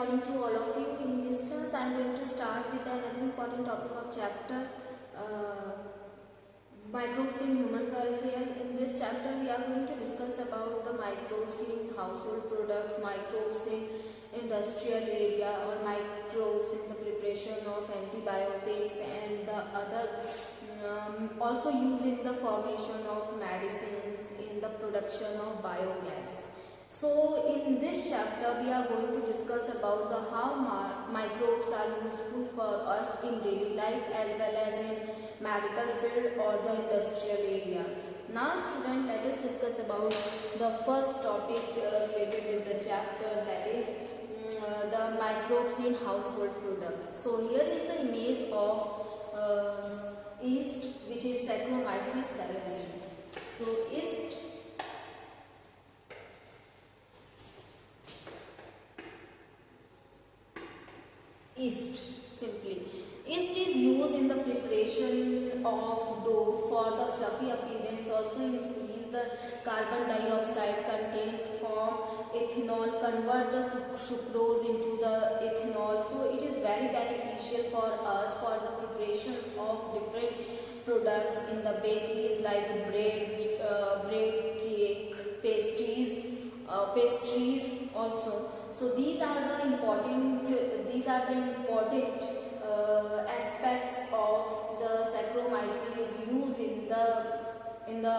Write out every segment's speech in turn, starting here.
morning to all of you. In this class, I am going to start with another important topic of chapter microbes in human welfare. In this chapter, we are going to discuss about the microbes in household products, microbes in industrial area, or microbes in the preparation of antibiotics and the other also used in the formation of medicines, in the production of biogas. So in this chapter we are going to discuss about the how microbes are useful for us in daily life as well as in medical field or the industrial areas. Now student, let us discuss about the first topic related with the chapter, that is the microbes in household products. So here is the image of yeast, which is Saccharomyces cerevisiae. So yeast simply. Yeast is used in the preparation of dough for the fluffy appearance, also increase the carbon dioxide content, form ethanol, convert the sucrose into the ethanol. So it is very beneficial for us for the preparation of different products in the bakeries like bread, cake, pastries also. So these are the important aspects of the Saccharomyces used in the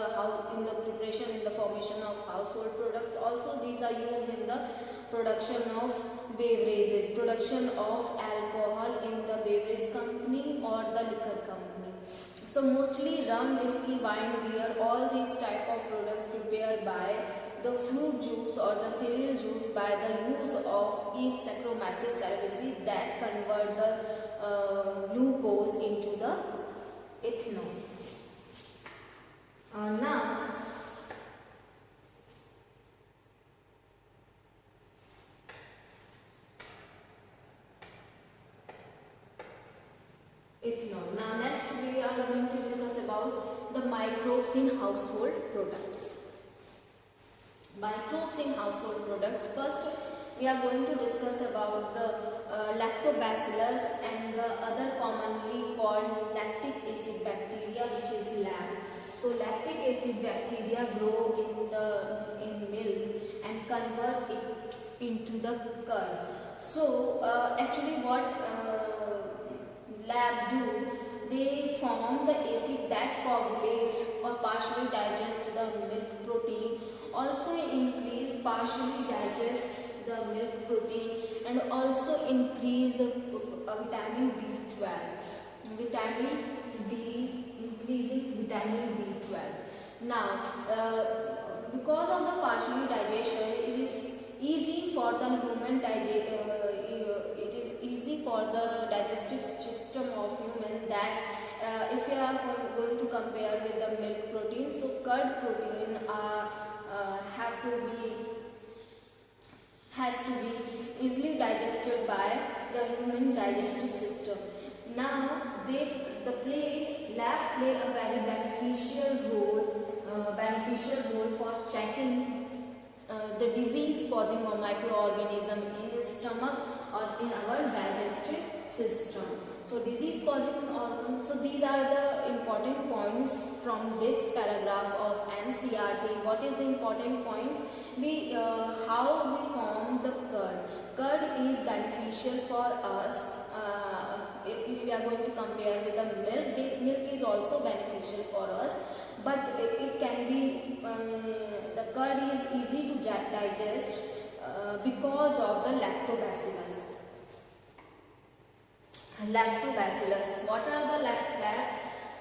preparation, in the formation of household products. Also these are used in the production of beverages, production of alcohol in the beverage company or the liquor company. So mostly rum, whiskey, wine, beer, all these type of products prepared by the fruit juice or the cereal juice by the use of yeast Saccharomyces cerevisiae that convert the glucose into the ethanol. Now next we are going to discuss about the microbes in household products. Microbes in household products. First, we are going to discuss about the lactobacillus and the other commonly called lactic acid bacteria, which is LAB. So lactic acid bacteria grow in milk and convert it into the curd. So actually what LAB do, they form the acid that coagulates or partially digest the milk protein, also partially digest the milk protein, and also increase the vitamin B12. Increasing vitamin B12. Now, because of the partially digestion, it is easy for the digestive system of human that if you are going to compare with the milk protein, so curd protein has to be easily digested by the human digestive system. Now lab play a very beneficial role for checking the disease causing a microorganism in the stomach or in our digestive system. So disease causing organ. So these are the important points from this paragraph of NCERT. What is the important points? How we form the curd. Curd is beneficial for us. If we are going to compare with the milk is also beneficial for us, but it can be the curd is easy to digest because of the lactobacillus. What are the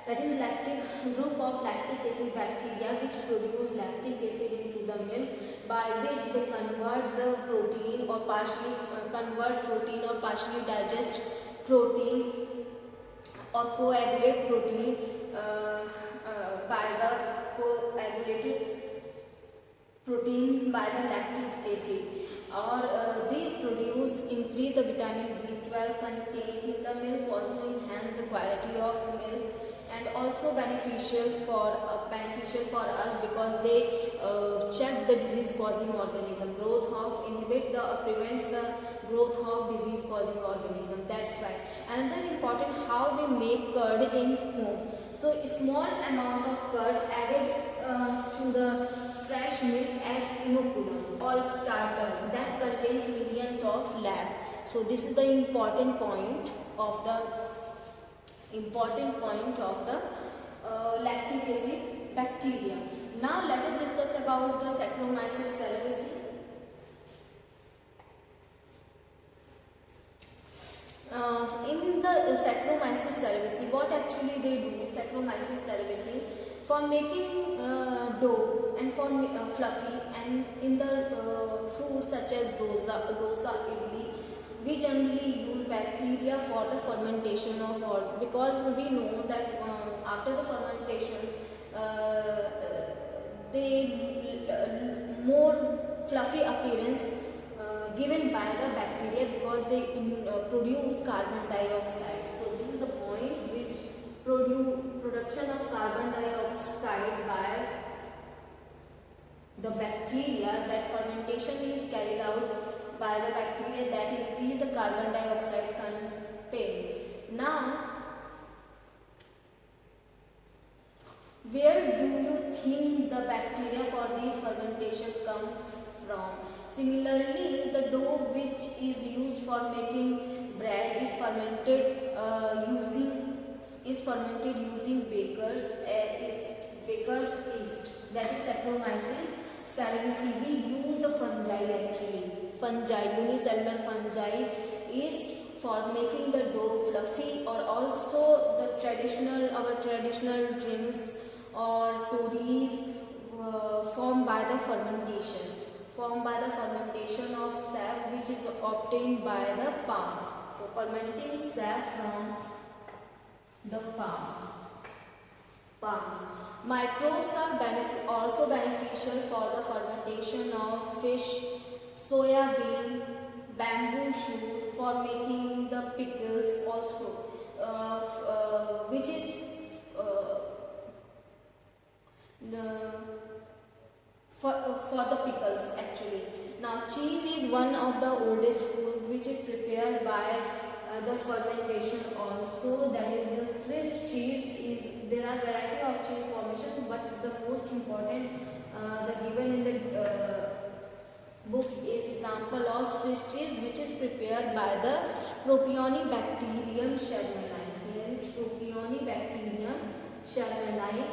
that is lactic group of lactic acid bacteria which produce lactic acid into the milk, by which they convert the protein or partially digest protein or coagulate protein by the coagulated protein by the lactic acid, or these increase the vitamin B12 contained in the milk, also enhance the quality of milk, and also beneficial for us because they check the disease causing organism. Growth of inhibit the prevents the growth of disease causing organism. That's why. Another important, how we make curd in home. So a small amount of curd added to the fresh milk as inoculum or starter that contains millions of lab. So this is the important point of the lactic acid bacteria. Now let us discuss about the Saccharomyces cerevisiae. In the Saccharomyces cerevisiae, what actually they do? Saccharomyces cerevisiae for making dough and for fluffy, and in the foods such as dosa, idli, we generally use bacteria for the fermentation of all, because we know that after the fermentation they more fluffy appearance given by the bacteria, because they produce carbon dioxide. So this is the point which production of carbon dioxide by the bacteria, that fermentation is carried out by the bacteria that increase the carbon dioxide content. Now, where do you think the bacteria for this fermentation come from? Similarly, the dough which is used for making bread is fermented using baker's yeast, that is Saccharomyces cerevisiae. We use the unicellular fungi yeast for making the dough fluffy, or also our traditional drinks or toddies formed by the fermentation of sap, which is obtained by the palm. So fermenting sap from the palms. Microbes are also beneficial for the fermentation of fish, soya bean, bamboo shoot, for making the pickles also, which is for the pickles actually. Now cheese is one of the oldest food which is prepared by the fermentation also, that is the Swiss cheese. There are variety of cheese formation, but the most important the given in the book is example of Swiss cheese, which is prepared by the Propionibacterium shermani. Here is Propionibacterium shermani.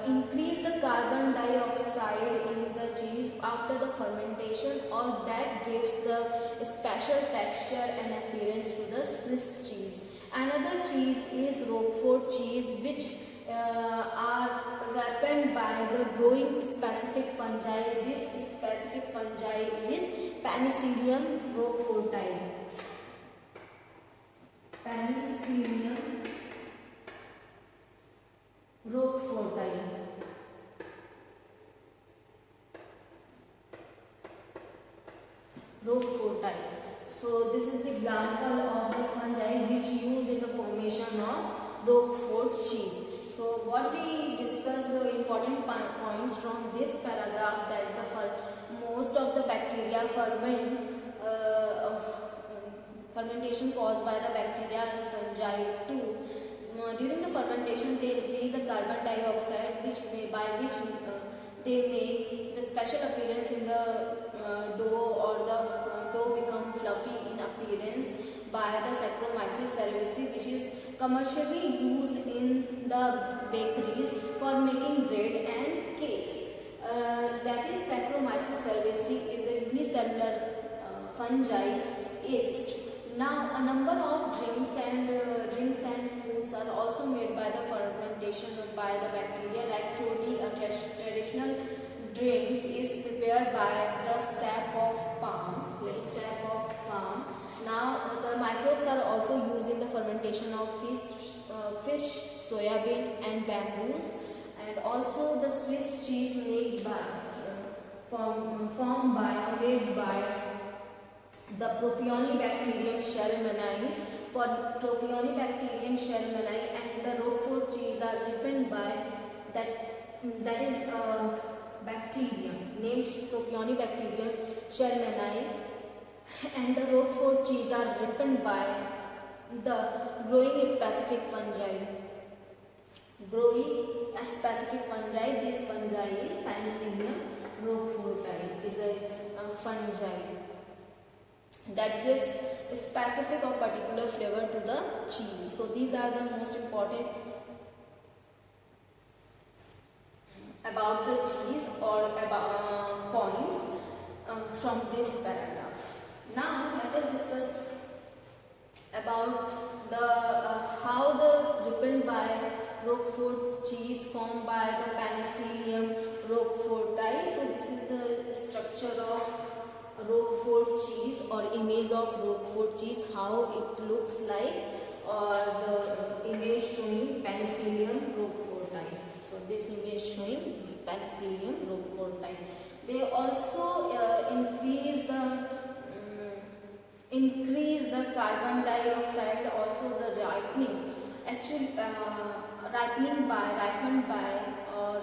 Increase the carbon dioxide in the cheese after the fermentation, or that gives the special texture and appearance to the Swiss cheese. Another cheese is Roquefort cheese, which are ripened by the growing specific fungi. This specific fungi is Penicillium roqueforti. Penicillium roqueforti. So this is the example of the fungi which used in the formation of Roquefort cheese. So what we discussed, the important points from this paragraph, that most of the bacteria fermentation caused by the bacteria and fungi too. During the fermentation, they release the carbon dioxide, by which they make the special appearance in the dough, or the dough become fluffy in appearance by the Saccharomyces cerevisiae, which is commercially used in the bakeries for making bread and cakes. That is Saccharomyces cerevisiae is a unicellular fungi yeast. Now, a number of drinks and foods are also made by the fermentation by the bacteria, like toddy, a traditional drink, is prepared by the sap of palm. Now, the microbes are also used in the fermentation of fish, soya bean, and bamboos, and also the Swiss cheese made by the Propionibacterium shermani. For Propionibacterium shermani and the Roquefort cheese are ripened by that is bacterium. named Propionibacterium shelmani and the Roquefort cheese are ripened by the growing specific fungi. Growing a specific fungi, this fungi is Penicillium roqueforti, is a fungi that gives specific or particular flavor to the cheese. So these are the most important about the cheese or about points from this paragraph. Now let us discuss about the how the ripened by Roquefort cheese formed by the Penicillium roqueforti. So this is the structure of Roquefort cheese or image of Roquefort cheese, how it looks like, or the image showing Penicillium roqueforti. So this image showing Penicillium roqueforti. They also increase the carbon dioxide, also the ripening, actually ripened by or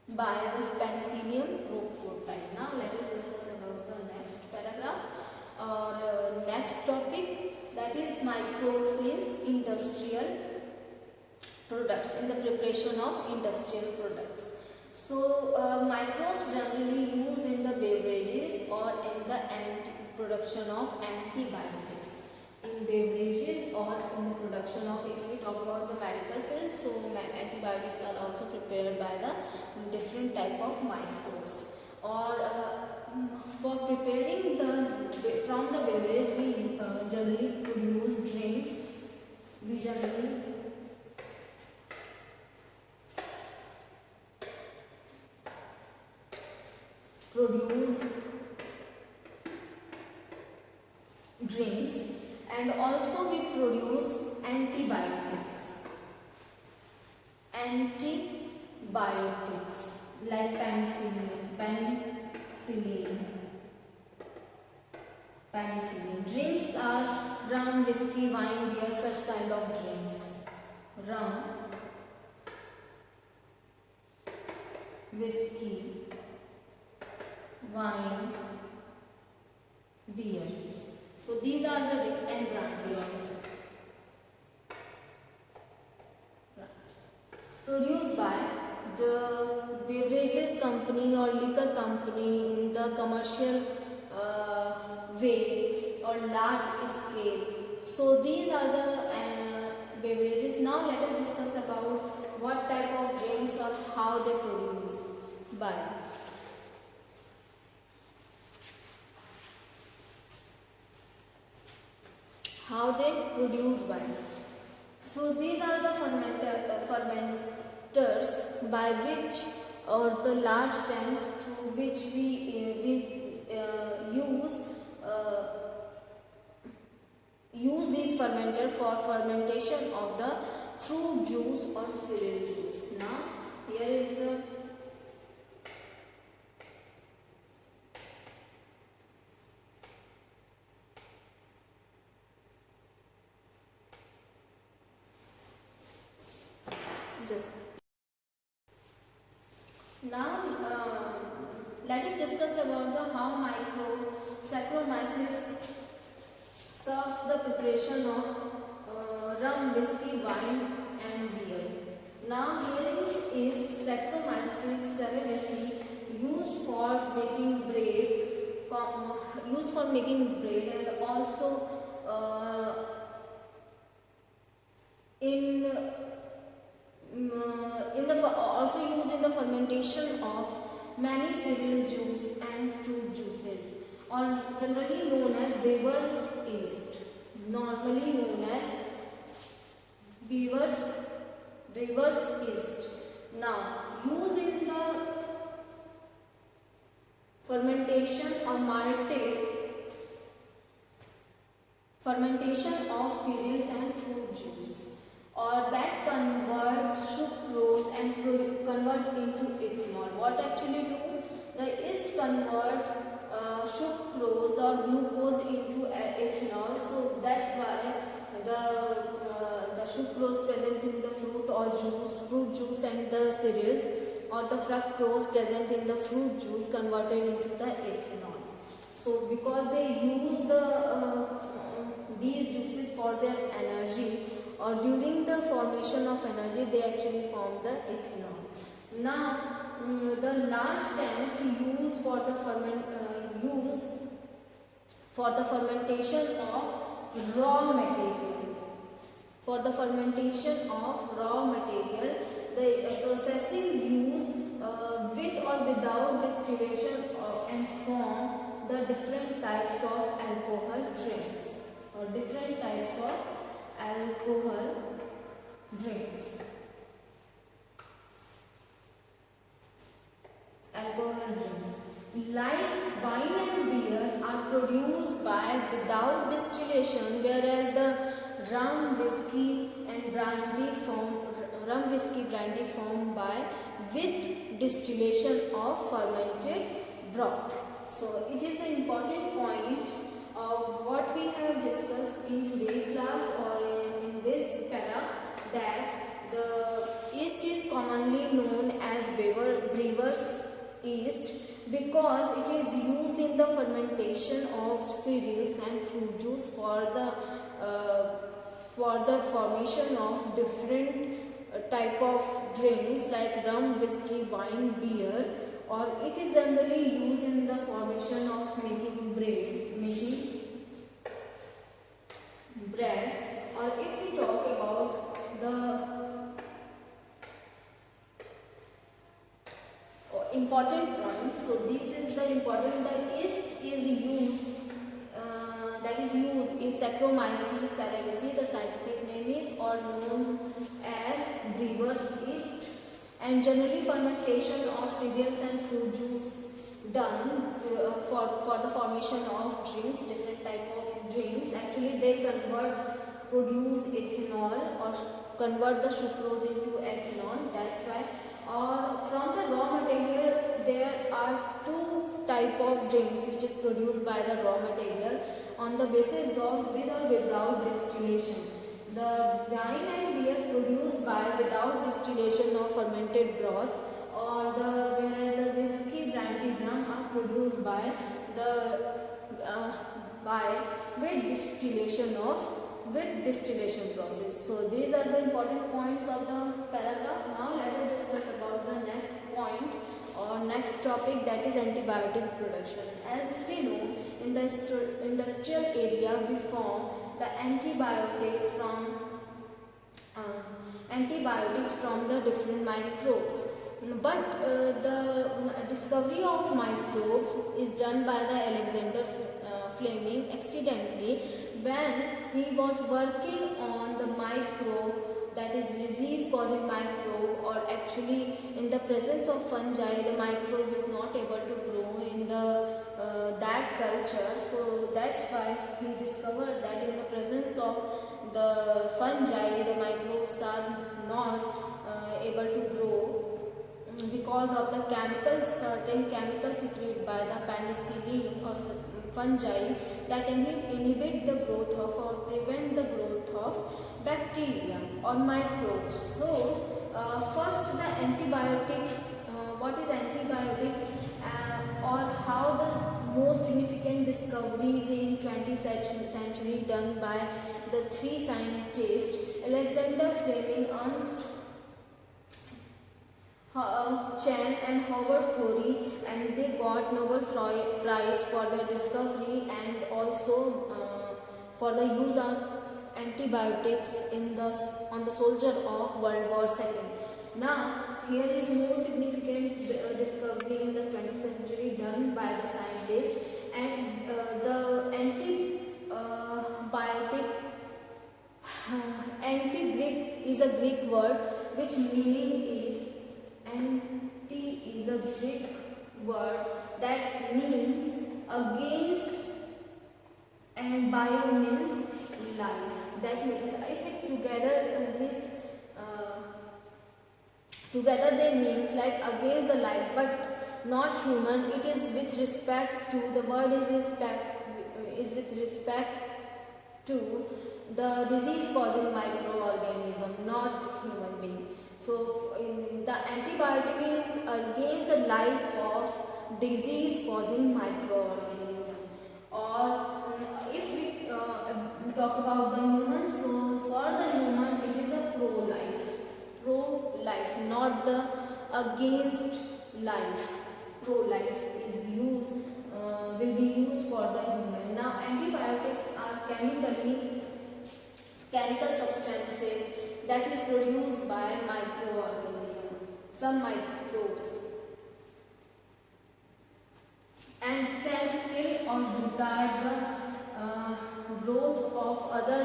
by the Penicillium roqueforti. Now let us discuss about the next paragraph or next topic, that is microbes in industrial products, in the preparation of industrial products. So microbes generally used in the beverages or in the production of antibiotics. In beverages or in the production of, if we talk about the medical field, so antibiotics are also prepared by the different type of microbes. Or for preparing from the beverage, we generally produce drinks. We generally produce drinks, and also we produce antibiotics. Antibiotics like penicillin. Drinks are rum, whiskey, wine, beer, such kind of drinks. Rum, whiskey, wine, beer. So these are the and brandy also. Produced by the beverages company or liquor company in the commercial way or large scale. So these are the beverages. Now let us discuss about what type of drinks or how they produce by. How they produce by. So these are the fermenters by which, or the large tanks through which we use these fermenter for fermentation of the fruit juice or cereal juice. Now here is the Now let us discuss about the how Saccharomyces serves the preparation of rum, whiskey, wine and beer. Now here is Saccharomyces cerevisiae used for making bread, and also also used in the fermentation of many cereal juice and fruit juices, or generally known as Weber's yeast. Normally known as Weber's yeast. Now, used in the fermentation or malted fermentation of cereals and fruit juice, or that convert sucrose and convert into ethanol. What actually do? The yeast convert sucrose or glucose into ethanol. So that's why the sucrose present in the fruit juice and the cereals or the fructose present in the fruit juice converted into the ethanol. So because they use these juices for their energy, or during the formation of energy they actually form the ethanol. Now the large tanks used for the fermentation of raw material. For the fermentation of raw material, the processing use with or without distillation and form the different types of alcohol drinks, or different types of alcohol drinks. Alcohol drinks like wine and beer are produced by without distillation, whereas the rum, whiskey and brandy form by with distillation of fermented broth. So it is an important point of what we have discussed in today's class, or in this para, that the yeast is commonly known as brewer's yeast because it is used in the fermentation of cereals and fruit juice for the formation of different type of drinks like rum, whiskey, wine, beer, or it is generally used in the formation of making bread, or if we talk about the important points. So this is the important, the yeast is used, is Saccharomyces cerevisiae, the scientific name is, or known as brewer's yeast, and generally fermentation of cereals and fruit juice done for the formation of drinks, different type of drinks. Actually they produce ethanol or convert the sucrose into ethanol. That's why. Or from the raw material there are two type of drinks which is produced by the raw material on the basis of with or without distillation. The wine and beer produced by without distillation of fermented broth, or whereas the whiskey, brandy, rum are produced by with distillation process. So these are the important points of the paragraph. Now let us discuss about the next point or next topic, that is antibiotic production. As we know, in the industrial area we form the antibiotics from the different microbes. But the discovery of microbe is done by the Alexander Fleming accidentally when he was working on the microbe, that is disease causing microbe, or actually in the presence of fungi the microbe is not able to grow in that culture. So that's why he discovered that in the presence of the fungi the microbes are not able to grow because of the certain chemicals secreted by the penicillin or fungi that inhibit the growth of or prevent the growth of bacteria or microbes. So first the antibiotic, what is antibiotic, or how the most significant discoveries in 20th century done by the three scientists Alexander Fleming, Ernst Chen and Howard Florey, and they got Nobel Prize for their discovery and also for the use of antibiotics on the soldier of World War II. Now here is most significant discovery in the 20th century done by the scientists, and the anti-Greek is a Greek word which meaning is a Greek word that means against, and bio means life. That means if it together they means like against the life but not human. It is with respect to, the word is with respect to the disease causing microorganism, not human being. So the antibiotic is against the life of disease causing microorganism. Or if we talk about the human, so for the human it is a pro-life, not the against life. Pro-life is used, will be used for the human. Now antibiotics are chemical substances that is produced by microorganism, some microbes, and can kill or retard the growth of other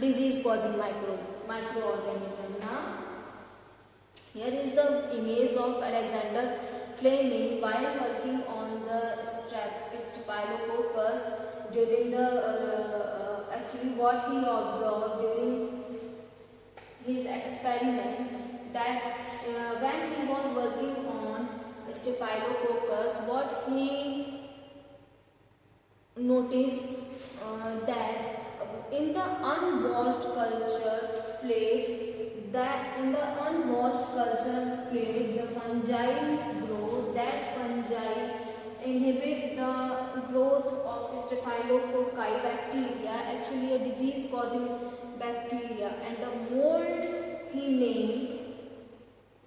disease causing microorganism. Now here is the image of Alexander Fleming while working on the Staphylococcus during the actually what he observed during his experiment, that when he was working on Staphylococcus, what he noticed that in the unwashed culture plate, the fungi grow. That fungi inhibit the growth of Staphylococci bacteria, actually a disease causing bacteria, and the mold he named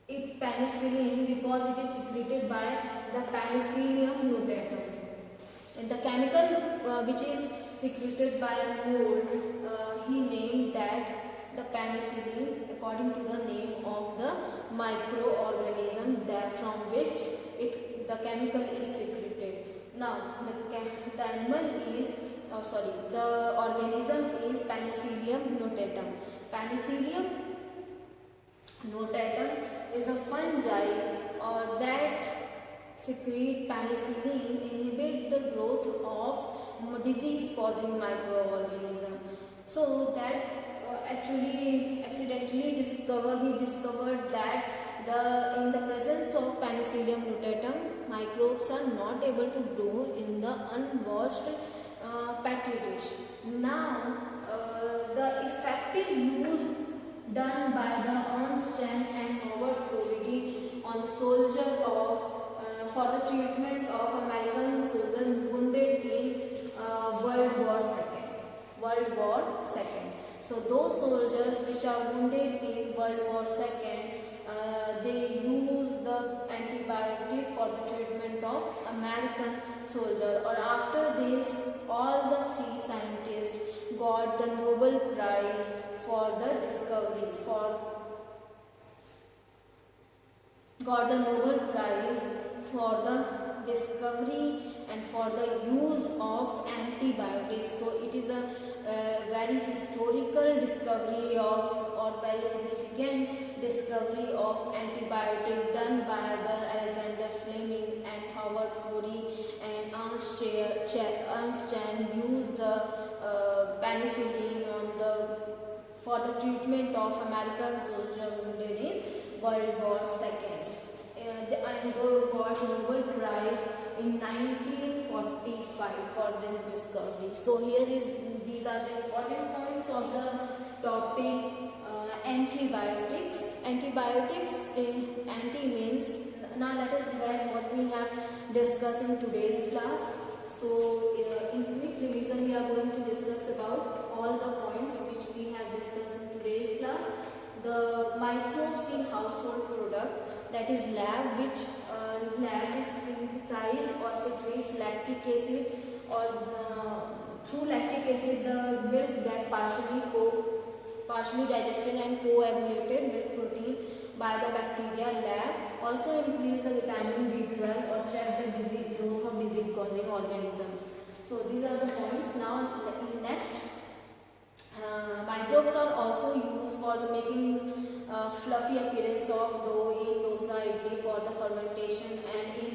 it penicillin because it is secreted by the Penicillium notatum. And the chemical which is secreted by mold, he named that the penicillin according to the name of the microorganism that from which the chemical is secreted. Now the organism is Penicillium notatum. Penicillium notatum is a fungi or that secrete penicillin, inhibit the growth of disease causing microorganism. So that actually accidentally he discovered that in the presence of Penicillium notatum, microbes are not able to grow in the unwashed petri dish. Now the effective use done by the Ernst Chan and Howard Floridi on the soldier for the treatment of American soldier wounded in World War II. So those soldiers which are wounded in World War II, they use the antibiotic for the treatment of American soldier. Or after this, all the three scientists got the Nobel Prize for the discovery and for the use of antibiotics. So it is a very historical discovery or very significant discovery of antibiotic done by the Alexander Fleming and Howard Florey, and Ernst Chan used the penicillin for the treatment of American soldier wounded in World War II. And got Nobel Prize in 1945 for this discovery. So these are the important points of the topic antibiotics. Anti means, now let us revise what we have discussed in today's class. So in quick revision we are going to discuss about all the points which we have discussed in today's class. The microbes in household product, that is lab, which lab is synthesize or secrete lactic acid, or through lactic acid the milk get partially digested and coagulated milk protein by the bacteria. Lab also increase the vitamin B12 or check the growth of disease causing organism. So these are the points. Now next, microbes are also used for the making fluffy appearance of dough in dosa idli, for the fermentation, and in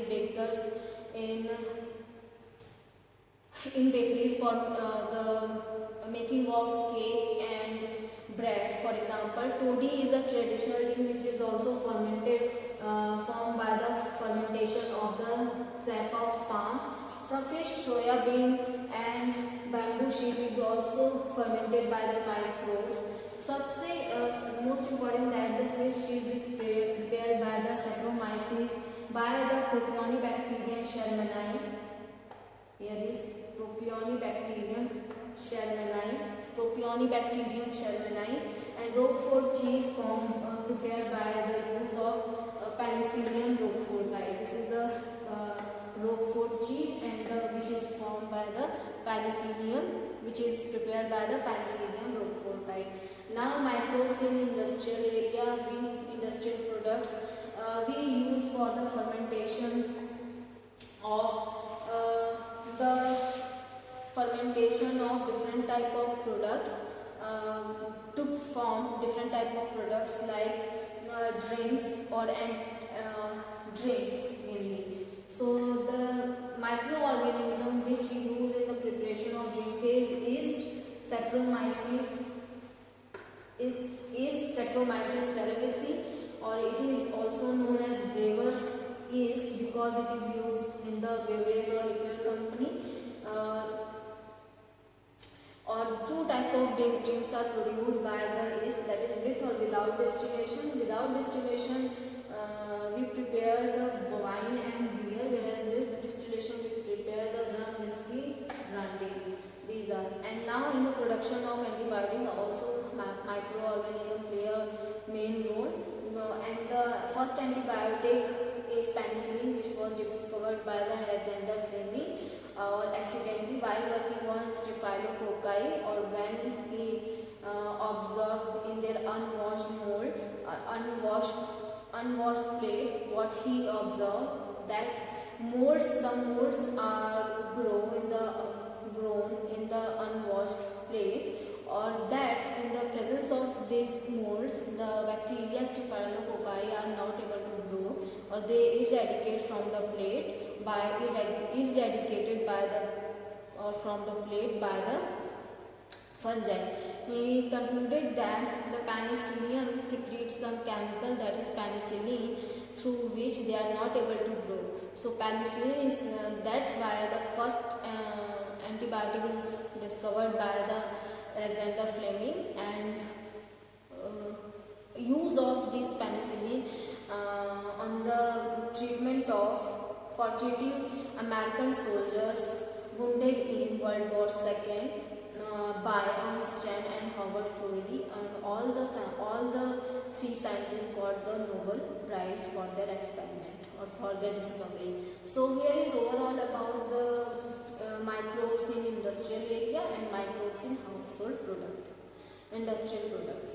bakeries for the making of cake and bread. For example, toddy is a traditional drink which is also formed by the fermentation of the sap of palm. Fish, soya bean and bamboo shoot is also fermented by the microbes. सबसे most important that the Swiss cheese is prepared by the Saccharomyces by the Propionibacterium shelmanii. Here is Propionibacterium shelmanii, and Roquefort cheese prepared by the use of Penicillium roqueforti. This is the Roquefort cheese and which is formed by the Penicillium, which is prepared by the Penicillium roqueforti. Now microbes in industrial area, industrial products, we use for the fermentation of different type of products, to form different type of products like drinks or drinks mainly. So the microorganism which we use in the preparation of drink is Saccharomyces cerevisiae, or it is also known as brewer's yeast because it is used in the beverage or liquor company. Or two type of drinks are produced by the yeast, that is with or without distillation. Without distillation, we prepare the wine and beer, whereas with distillation we prepare the rum, whiskey, brandy. These are. And now in the production of antibiotic also microorganism play a main role. And the first antibiotic is penicillin, which was discovered by the Alexander Fleming accidentally while working on staphylococci, or when he observed in their unwashed plate. What he observed that some molds are grown in the unwashed plate, or that in the presence of these molds the bacteria staphylococci are not able to grow, or they eradicate from the plate from the plate by the fungi. He concluded that the penicillium secretes some chemical, that is penicillin, through which they are not able to grow. So penicillin is that's why the first antibiotic is discovered by the Alexander Fleming, and use of this penicillin on the for treating American soldiers wounded in World War II by Einstein and Howard Florey, and all the three scientists got the Nobel Prize for their experiment or for their discovery. So here is overall about the microbes in industrial area and microbes in household industrial products.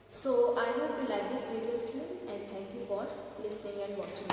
So I hope you like this video, student, and thank you for listening and watching.